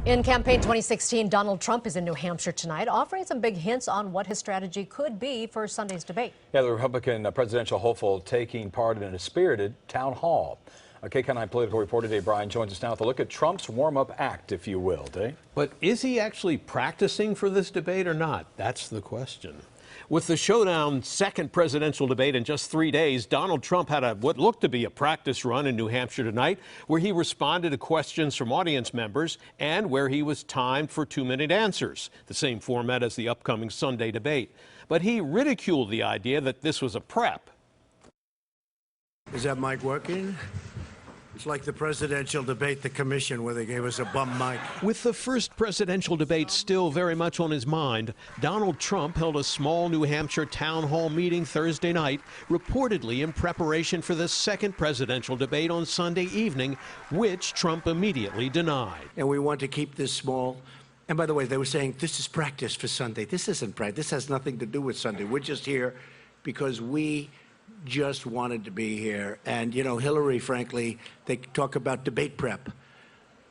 In campaign 2016, Donald Trump is in New Hampshire tonight, offering some big hints on what his strategy could be for Sunday's debate. Yeah, the Republican presidential hopeful taking part in a spirited town hall. KCAL9 political reporter Dave Bryan joins us now with a look at Trump's warm-up act, if you will. Dave? But is he actually practicing for this debate or not? That's the question. With the showdown second presidential debate in just 3 days, Donald Trump had what looked to be a practice run in New Hampshire tonight, where he responded to questions from audience members and where he was timed for 2-minute answers, the same format as the upcoming Sunday debate. But he ridiculed the idea that this was a prep. Is that mic working? It's like the presidential debate, the commission, where they gave us a bum mic. With the first presidential debate still very much on his mind, Donald Trump held a small New Hampshire town hall meeting Thursday night, reportedly in preparation for the second presidential debate on Sunday evening, which Trump immediately denied. And we want to keep this small. And by the way, they were saying this is practice for Sunday. This isn't practice. This has nothing to do with Sunday. We're just here because we just wanted to be here. And, you know, Hillary, frankly, they talk about debate prep.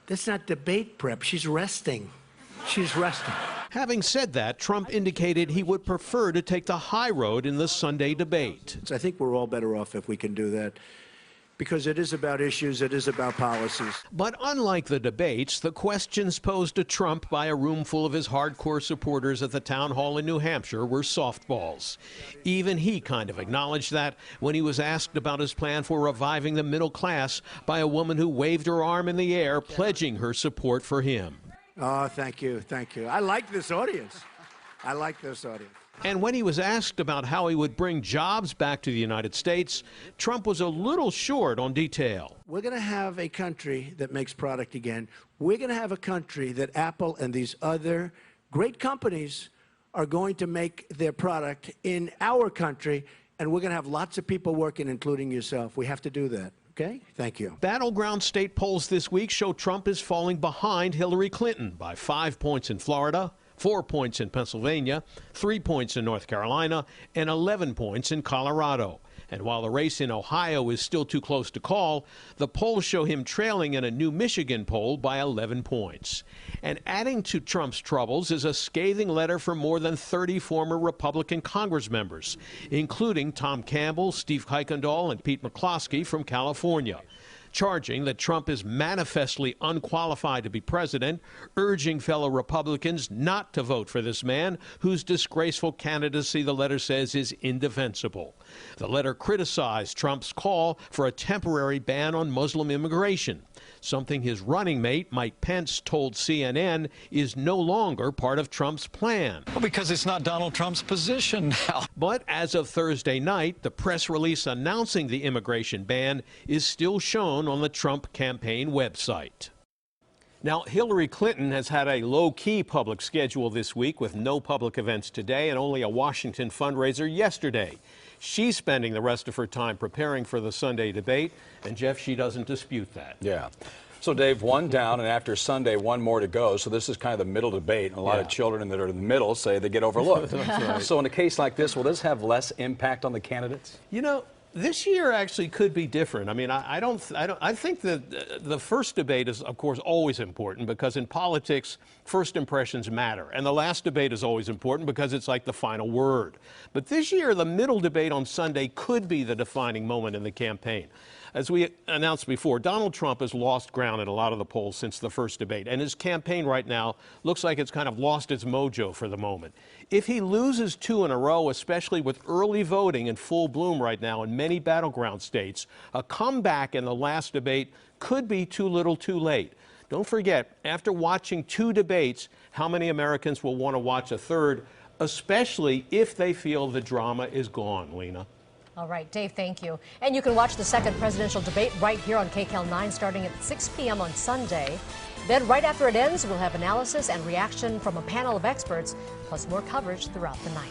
That's not debate prep. She's resting. She's resting. Having said that, Trump indicated he would prefer to take the high road in the Sunday debate. I think we're all better off if we can do that, because it is about issues, it is about policies. But unlike the debates, the questions posed to Trump by a room full of his hardcore supporters at the town hall in New Hampshire were softballs. Even he kind of acknowledged that when he was asked about his plan for reviving the middle class by a woman who waved her arm in the air, pledging her support for him. Oh, thank you, thank you. I like this audience. I like this audience. And when he was asked about how he would bring jobs back to the United States, Trump was a little short on detail. We're going to have a country that makes product again. We're going to have a country that Apple and these other great companies are going to make their product in our country, and we're going to have lots of people working, including yourself. We have to do that. Okay? Thank you. Battleground state polls this week show Trump is falling behind Hillary Clinton by 5 points in Florida, 4 points in Pennsylvania, 3 points in North Carolina, and 11 points in Colorado. And while the race in Ohio is still too close to call, the polls show him trailing in a new Michigan poll by 11 points. And adding to Trump's troubles is a scathing letter from more than 30 former Republican Congress members, including Tom Campbell, Steve Kuykendall, and Pete McCloskey from California, charging that Trump is manifestly unqualified to be president, urging fellow Republicans not to vote for this man whose disgraceful candidacy, the letter says, is indefensible. The letter criticized Trump's call for a temporary ban on Muslim immigration, something his running mate, Mike Pence, told CNN is no longer part of Trump's plan. Well, because it's not Donald Trump's position now. But as of Thursday night, the press release announcing the immigration ban is still shown on the Trump campaign website. Now, Hillary Clinton has had a low-key public schedule this week with no public events today and only a Washington fundraiser yesterday. She's spending the rest of her time preparing for the Sunday debate, and Jeff, she doesn't dispute that. Yeah. So, Dave, one down, and after Sunday, one more to go. So this is kind of the middle debate, and a lot of children that are in the middle say they get overlooked. Right. So in a case like this, will this have less impact on the candidates? You know, this year actually could be different. I mean, I think that the first debate is, of course, always important because in politics, first impressions matter. And the last debate is always important because it's like the final word. But this year, the middle debate on Sunday could be the defining moment in the campaign. As we announced before, Donald Trump has lost ground in a lot of the polls since the first debate, and his campaign right now looks like it's kind of lost its mojo for the moment. If he loses 2 in a row, especially with early voting in full bloom right now in many battleground states, a comeback in the last debate could be too little too late. Don't forget, after watching 2 debates, how many Americans will want to watch a third, especially if they feel the drama is gone, Lena? All right, Dave, thank you. And you can watch the second presidential debate right here on KCAL9 starting at 6 p.m. on Sunday. Then right after it ends, we'll have analysis and reaction from a panel of experts, plus more coverage throughout the night.